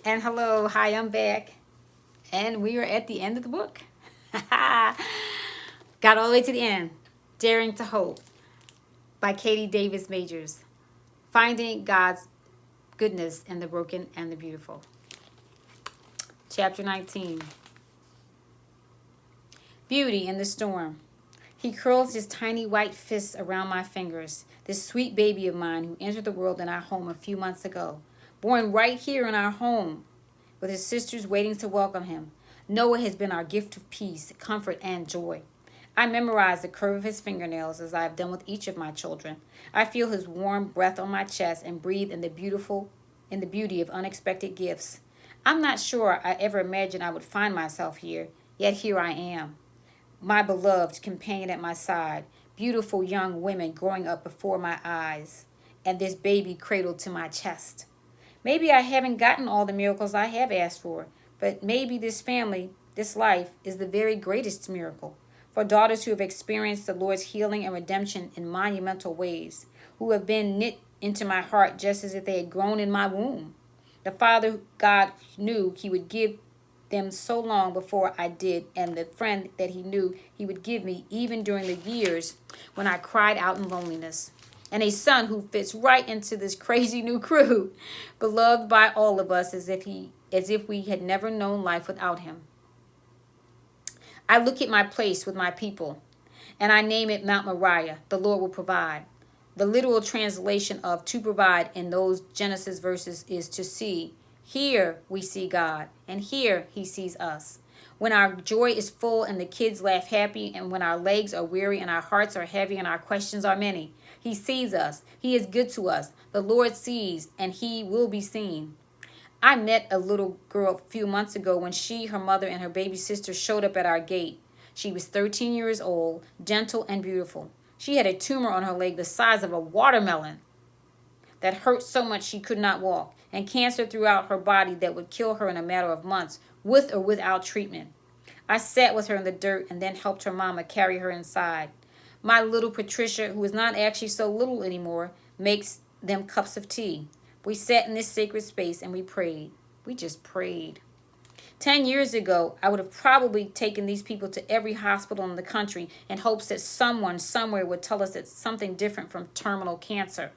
And hello, hi, I'm back. And we are at the end of the book. Got all the way to the end. Daring to Hope by Katie Davis Majors. Finding God's goodness in the broken and the beautiful. Chapter 19. Beauty in the storm. He curls his tiny white fists around my fingers, this sweet baby of mine who entered the world in our home a few months ago. Born right here in our home, with his sisters waiting to welcome him. Noah has been our gift of peace, comfort, and joy. I memorize the curve of his fingernails as I have done with each of my children. I feel his warm breath on my chest and breathe in the beauty of unexpected gifts. I'm not sure I ever imagined I would find myself here, yet here I am. My beloved companion at my side, beautiful young women growing up before my eyes, and this baby cradled to my chest. Maybe I haven't gotten all the miracles I have asked for, but maybe this family, this life, is the very greatest miracle. For daughters who have experienced the Lord's healing and redemption in monumental ways, who have been knit into my heart just as if they had grown in my womb. The Father God knew he would give them so long before I did, and the friend that he knew he would give me even during the years when I cried out in loneliness. And a son who fits right into this crazy new crew, beloved by all of us as if we had never known life without him. I look at my place with my people, and I name it Mount Moriah, the Lord will provide. The literal translation of to provide in those Genesis verses is to see. Here we see God, and here he sees us. When our joy is full and the kids laugh happy, and when our legs are weary and our hearts are heavy and our questions are many, he sees us. He is good to us. The Lord sees, and he will be seen. I met a little girl a few months ago when she, her mother, and her baby sister showed up at our gate. She was 13 years old, gentle and beautiful. She had a tumor on her leg the size of a watermelon that hurt so much she could not walk, and cancer throughout her body that would kill her in a matter of months, with or without treatment. I sat with her in the dirt and then helped her mama carry her inside. My little Patricia, who is not actually so little anymore, makes them cups of tea. We sat in this sacred space and we prayed. We just prayed. 10 years ago, I would have probably taken these people to every hospital in the country in hopes that someone somewhere would tell us that something different from terminal cancer,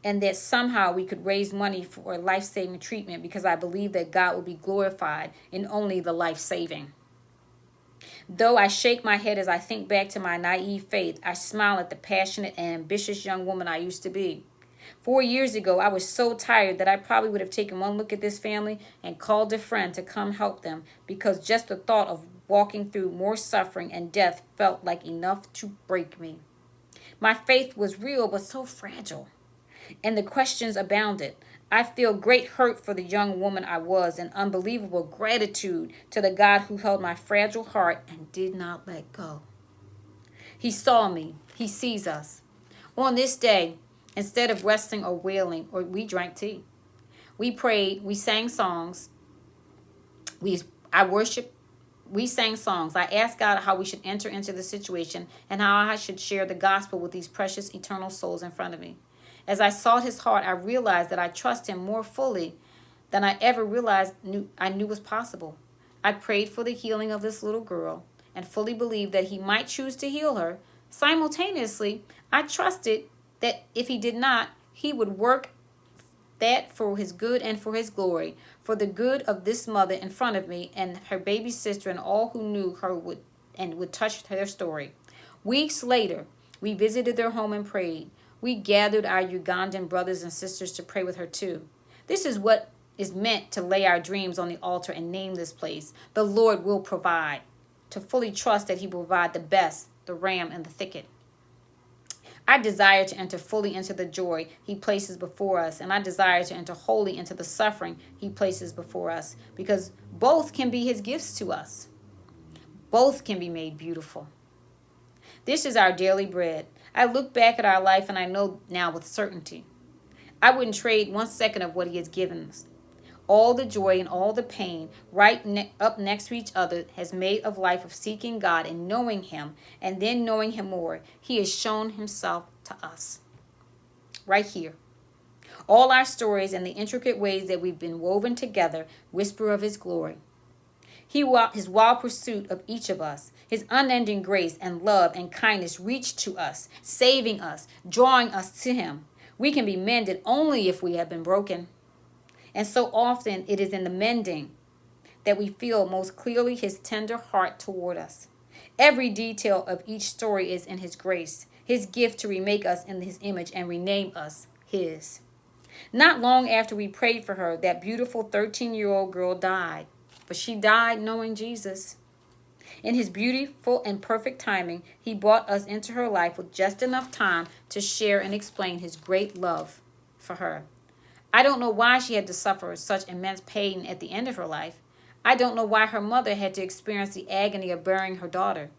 and that somehow we could raise money for life-saving treatment, because I believe that God will be glorified in only the life-saving. Though I shake my head as I think back to my naive faith, I smile at the passionate and ambitious young woman I used to be. 4 years ago, I was so tired that I probably would have taken one look at this family and called a friend to come help them, because just the thought of walking through more suffering and death felt like enough to break me. My faith was real but so fragile, and the questions abounded. I feel great hurt for the young woman I was, and unbelievable gratitude to the God who held my fragile heart and did not let go. He saw me. He sees us. On this day, instead of resting or wailing, we drank tea. We prayed. We sang songs. I worshiped. We sang songs. I asked God how we should enter into the situation and how I should share the gospel with these precious eternal souls in front of me. As I sought his heart, I realized that I trust him more fully than I ever realized I knew was possible. I prayed for the healing of this little girl and fully believed that he might choose to heal her. Simultaneously, I trusted that if he did not, he would work that for his good and for his glory, for the good of this mother in front of me and her baby sister and all who knew her would touch their story. Weeks later, we visited their home and prayed. We gathered our Ugandan brothers and sisters to pray with her too. This is what is meant to lay our dreams on the altar and name this place. The Lord will provide. To fully trust that he will provide the best, the ram in the thicket. I desire to enter fully into the joy he places before us, and I desire to enter wholly into the suffering he places before us, because both can be his gifts to us. Both can be made beautiful. This is our daily bread. I look back at our life and I know now with certainty. I wouldn't trade 1 second of what he has given us. All the joy and all the pain up next to each other has made of life of seeking God and knowing him, and then knowing him more. He has shown himself to us right here. All our stories and the intricate ways that we've been woven together whisper of his glory. His wild pursuit of each of us, his unending grace and love and kindness reach to us, saving us, drawing us to him. We can be mended only if we have been broken. And so often it is in the mending that we feel most clearly his tender heart toward us. Every detail of each story is in his grace, his gift to remake us in his image and rename us his. Not long after we prayed for her, that beautiful 13-year-old girl died. But she died knowing Jesus. In his beautiful and perfect timing, he brought us into her life with just enough time to share and explain his great love for her. I don't know why she had to suffer such immense pain at the end of her life. I don't know why her mother had to experience the agony of burying her daughter.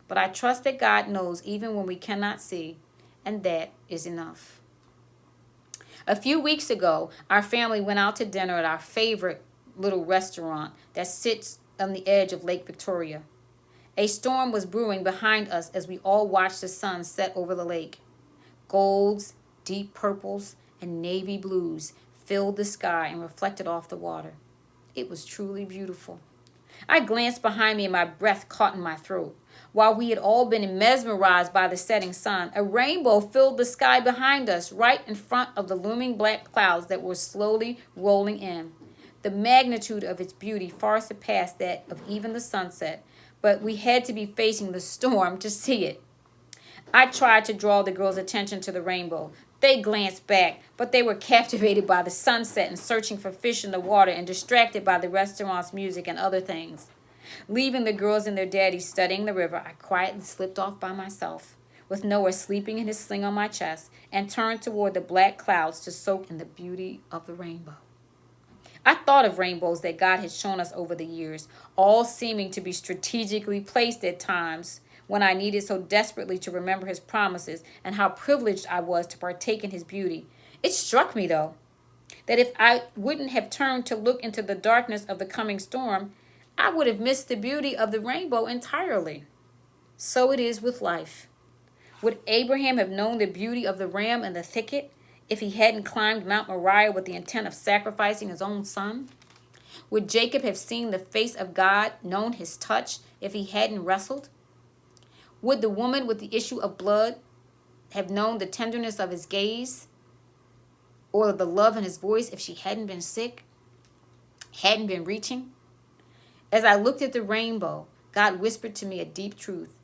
But I trust that God knows even when we cannot see, and that is enough. A few weeks ago, our family went out to dinner at our favorite little restaurant that sits on the edge of Lake Victoria. A storm was brewing behind us as we all watched the sun set over the lake. Golds, deep purples, and navy blues filled the sky and reflected off the water. It was truly beautiful. I glanced behind me and my breath caught in my throat. While we had all been mesmerized by the setting sun, a rainbow filled the sky behind us, right in front of the looming black clouds that were slowly rolling in. The magnitude of its beauty far surpassed that of even the sunset, but we had to be facing the storm to see it. I tried to draw the girls' attention to the rainbow. They glanced back, but they were captivated by the sunset and searching for fish in the water and distracted by the restaurant's music and other things. Leaving the girls and their daddy studying the river, I quietly slipped off by myself, with Noah sleeping in his sling on my chest, and turned toward the black clouds to soak in the beauty of the rainbow. I thought of rainbows that God had shown us over the years, all seeming to be strategically placed at times when I needed so desperately to remember his promises and how privileged I was to partake in his beauty. It struck me, though, that if I wouldn't have turned to look into the darkness of the coming storm, I would have missed the beauty of the rainbow entirely. So it is with life. Would Abraham have known the beauty of the ram in the thicket if he hadn't climbed Mount Moriah with the intent of sacrificing his own son? Would Jacob have seen the face of God, known his touch, if he hadn't wrestled? Would the woman with the issue of blood have known the tenderness of his gaze or the love in his voice if she hadn't been sick, hadn't been reaching? As I looked at the rainbow, God whispered to me a deep truth.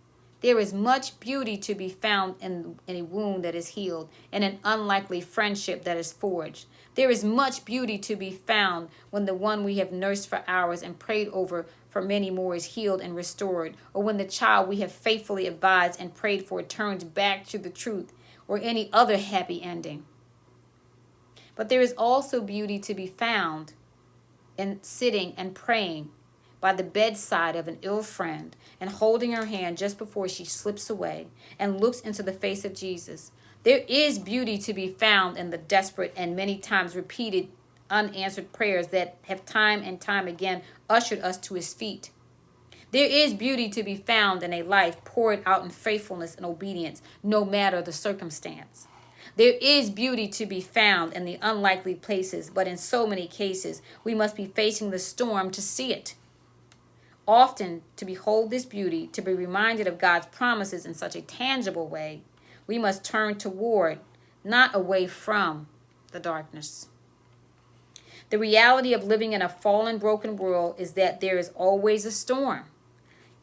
There is much beauty to be found in a wound that is healed, and an unlikely friendship that is forged. There is much beauty to be found when the one we have nursed for hours and prayed over for many more is healed and restored, or when the child we have faithfully advised and prayed for turns back to the truth, or any other happy ending. But there is also beauty to be found in sitting and praying by the bedside of an ill friend and holding her hand just before she slips away and looks into the face of Jesus. There is beauty to be found in the desperate and many times repeated unanswered prayers that have time and time again ushered us to his feet. There is beauty to be found in a life poured out in faithfulness and obedience, no matter the circumstance. There is beauty to be found in the unlikely places, but in so many cases, we must be facing the storm to see it. Often, to behold this beauty, to be reminded of God's promises in such a tangible way, we must turn toward, not away from, the darkness. The reality of living in a fallen, broken world is that there is always a storm.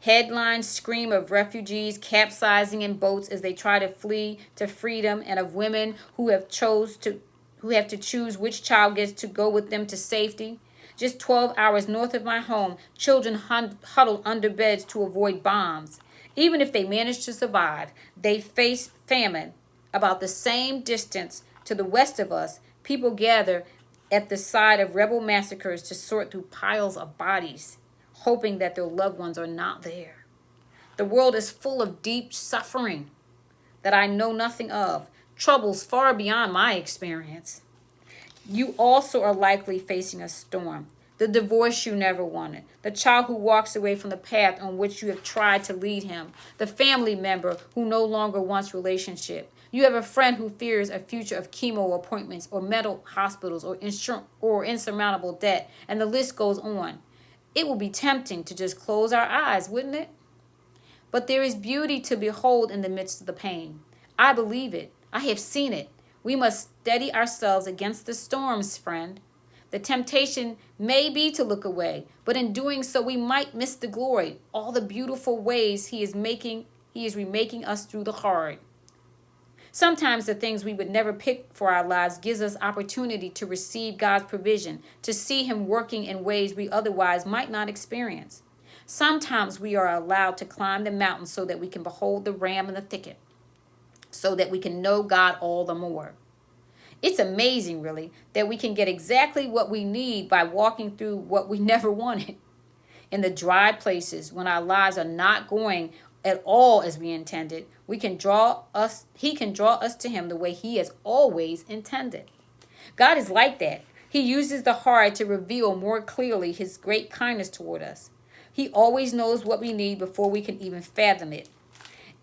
Headlines scream of refugees capsizing in boats as they try to flee to freedom, and of women who have to choose which child gets to go with them to safety. Just 12 hours north of my home, children huddle under beds to avoid bombs. Even if they manage to survive, they face famine. About the same distance to the west of us, people gather at the side of rebel massacres to sort through piles of bodies, hoping that their loved ones are not there. The world is full of deep suffering that I know nothing of, troubles far beyond my experience. You also are likely facing a storm. The divorce you never wanted. The child who walks away from the path on which you have tried to lead him. The family member who no longer wants relationship. You have a friend who fears a future of chemo appointments or mental hospitals or insurmountable debt, and the list goes on. It will be tempting to just close our eyes, wouldn't it? But there is beauty to behold in the midst of the pain. I believe it. I have seen it. We must steady ourselves against the storms, friend. The temptation may be to look away, but in doing so we might miss the glory, all the beautiful ways he is remaking us through the hard. Sometimes the things we would never pick for our lives gives us opportunity to receive God's provision, to see him working in ways we otherwise might not experience. Sometimes we are allowed to climb the mountain so that we can behold the ram in the thicket, so that we can know God all the more. It's amazing, really, that we can get exactly what we need by walking through what we never wanted. In the dry places, when our lives are not going at all as we intended, he can draw us to him the way he has always intended. God is like that. He uses the hard to reveal more clearly his great kindness toward us. He always knows what we need before we can even fathom it.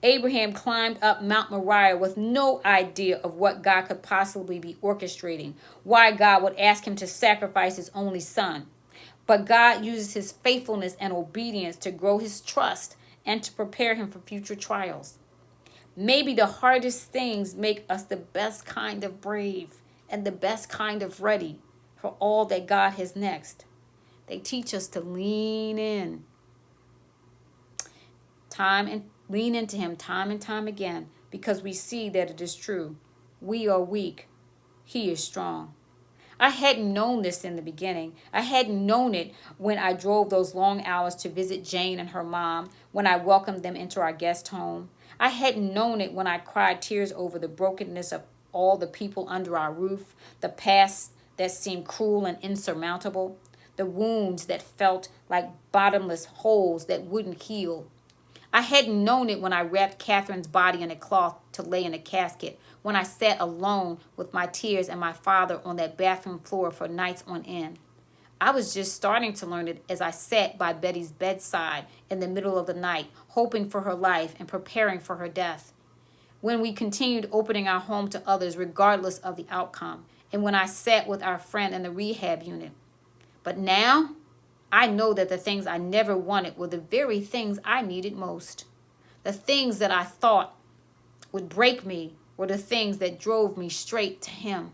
Abraham climbed up Mount Moriah with no idea of what God could possibly be orchestrating, why God would ask him to sacrifice his only son. But God uses his faithfulness and obedience to grow his trust and to prepare him for future trials. Maybe the hardest things make us the best kind of brave and the best kind of ready for all that God has next. They teach us to lean in lean into him time and time again, because we see that it is true. We are weak. He is strong. I hadn't known this in the beginning. I hadn't known it when I drove those long hours to visit Jane and her mom, when I welcomed them into our guest home. I hadn't known it when I cried tears over the brokenness of all the people under our roof, the past that seemed cruel and insurmountable, the wounds that felt like bottomless holes that wouldn't heal. I hadn't known it when I wrapped Catherine's body in a cloth to lay in a casket, when I sat alone with my tears and my father on that bathroom floor for nights on end. I was just starting to learn it as I sat by Betty's bedside in the middle of the night, hoping for her life and preparing for her death. When we continued opening our home to others regardless of the outcome, and when I sat with our friend in the rehab unit. But now, I know that the things I never wanted were the very things I needed most. The things that I thought would break me were the things that drove me straight to him.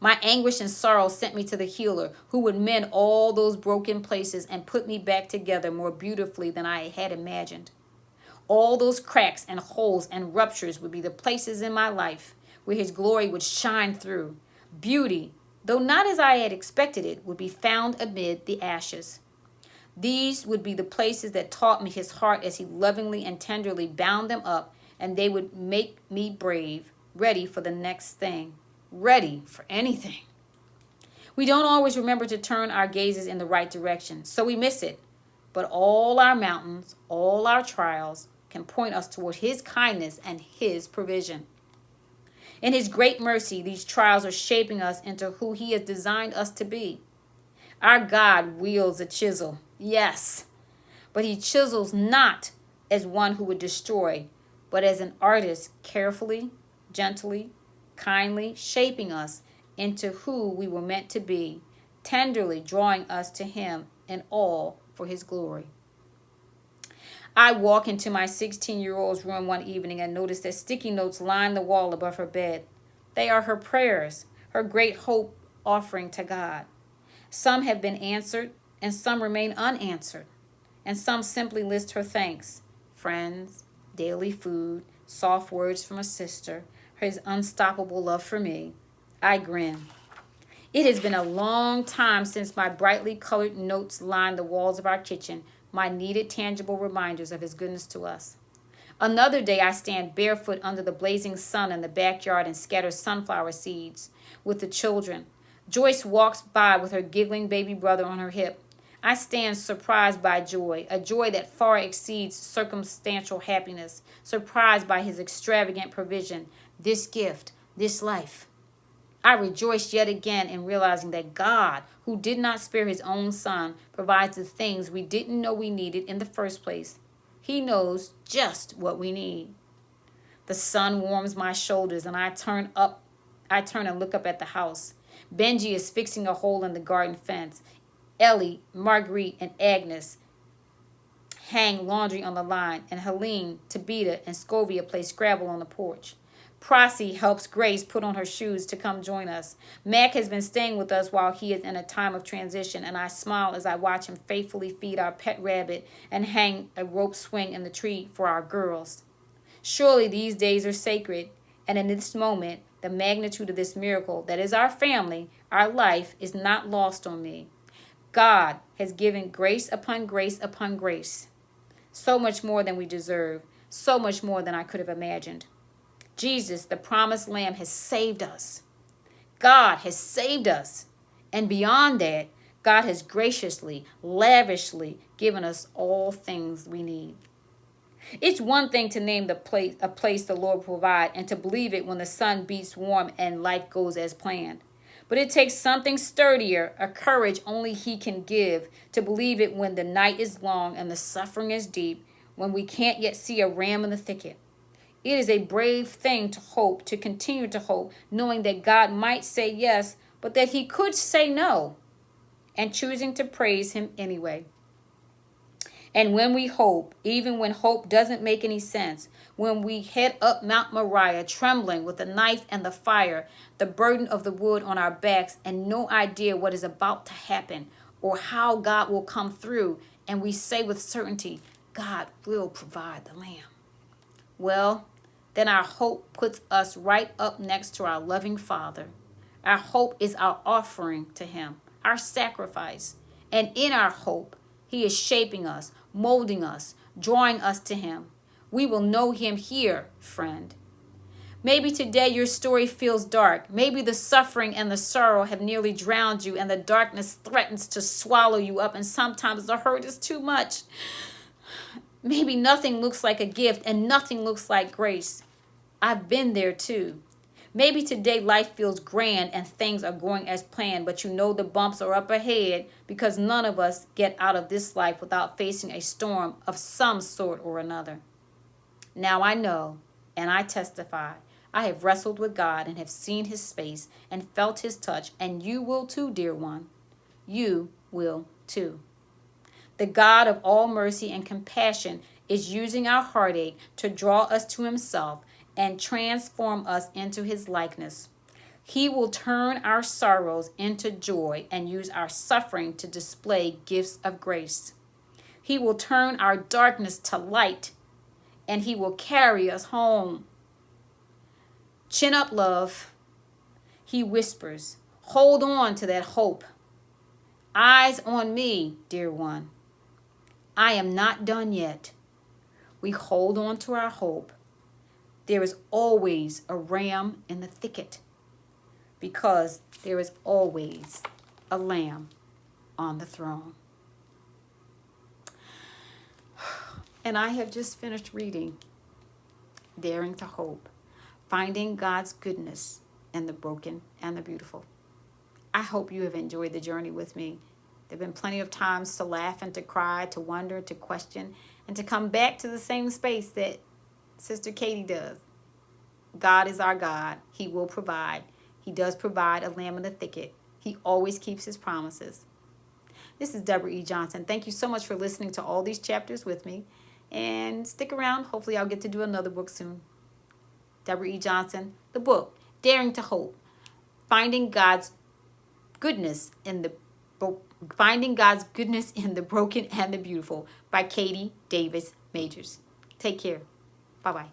My anguish and sorrow sent me to the healer who would mend all those broken places and put me back together more beautifully than I had imagined. All those cracks and holes and ruptures would be the places in my life where his glory would shine through. Beauty, though not as I had expected it, would be found amid the ashes. These would be the places that taught me his heart as he lovingly and tenderly bound them up, and they would make me brave, ready for the next thing, ready for anything. We don't always remember to turn our gazes in the right direction, so we miss it. But all our mountains, all our trials can point us toward his kindness and his provision. In his great mercy, these trials are shaping us into who he has designed us to be. Our God wields a chisel, yes, but he chisels not as one who would destroy, but as an artist carefully, gently, kindly shaping us into who we were meant to be, tenderly drawing us to him in all for his glory. I walk into my 16-year-old's room one evening and notice that sticky notes line the wall above her bed. They are her prayers, her great hope offering to God. Some have been answered, and some remain unanswered. And some simply list her thanks: friends, daily food, soft words from a sister, his unstoppable love for me. I grin. It has been a long time since my brightly colored notes lined the walls of our kitchen, my needed tangible reminders of his goodness to us. Another day I stand barefoot under the blazing sun in the backyard and scatter sunflower seeds with the children. Joyce walks by with her giggling baby brother on her hip. I stand surprised by joy, a joy that far exceeds circumstantial happiness, surprised by his extravagant provision, this gift, this life. I rejoice yet again in realizing that God, who did not spare his own son, provides the things we didn't know we needed in the first place. He knows just what we need. The sun warms my shoulders, and I turn and look up at the house. Benji is fixing a hole in the garden fence. Ellie, Marguerite, and Agnes hang laundry on the line, and Helene, Tabitha, and Scovia play Scrabble on the porch. Prosy helps Grace put on her shoes to come join us. Mac has been staying with us while he is in a time of transition, and I smile as I watch him faithfully feed our pet rabbit and hang a rope swing in the tree for our girls. Surely these days are sacred, and in this moment, the magnitude of this miracle that is our family, our life, is not lost on me. God has given grace upon grace upon grace, so much more than we deserve, so much more than I could have imagined. Jesus, the promised Lamb, has saved us. God has saved us. And beyond that, God has graciously, lavishly given us all things we need. It's one thing to name a place the Lord will provide, and to believe it when the sun beats warm and life goes as planned. But it takes something sturdier, a courage only He can give, to believe it when the night is long and the suffering is deep, when we can't yet see a ram in the thicket. It is a brave thing to hope, to continue to hope, knowing that God might say yes, but that He could say no, and choosing to praise Him anyway. And when we hope, even when hope doesn't make any sense, when we head up Mount Moriah, trembling with the knife and the fire, the burden of the wood on our backs, and no idea what is about to happen or how God will come through, and we say with certainty, God will provide the lamb. Well, then our hope puts us right up next to our loving Father. Our hope is our offering to Him, our sacrifice. And in our hope, He is shaping us, molding us, drawing us to Him. We will know Him here, friend. Maybe today your story feels dark. Maybe the suffering and the sorrow have nearly drowned you, and the darkness threatens to swallow you up, and sometimes the hurt is too much. Maybe nothing looks like a gift and nothing looks like grace. I've been there too. Maybe today life feels grand and things are going as planned, but you know the bumps are up ahead, because none of us get out of this life without facing a storm of some sort or another. Now I know, and I testify, I have wrestled with God and have seen His face and felt His touch, and you will too, dear one. You will too. The God of all mercy and compassion is using our heartache to draw us to Himself and transform us into His likeness. He will turn our sorrows into joy and use our suffering to display gifts of grace. He will turn our darkness to light, and He will carry us home. Chin up, love. He whispers, hold on to that hope. Eyes on me, dear one. I am not done yet. We hold on to our hope. There is always a ram in the thicket, because there is always a lamb on the throne. And I have just finished reading Daring to Hope, Finding God's Goodness in the Broken and the Beautiful. I hope you have enjoyed the journey with me. There have been plenty of times to laugh and to cry, to wonder, to question, and to come back to the same space that Sister Katie does. God is our God. He will provide. He does provide a lamb in the thicket. He always keeps His promises. This is Deborah E. Johnson. Thank you so much for listening to all these chapters with me. And stick around. Hopefully I'll get to do another book soon. Deborah E. Johnson, the book, Daring to Hope, Finding God's Goodness in the Broken and the Beautiful by Katie Davis Majors. Take care. Bye-bye.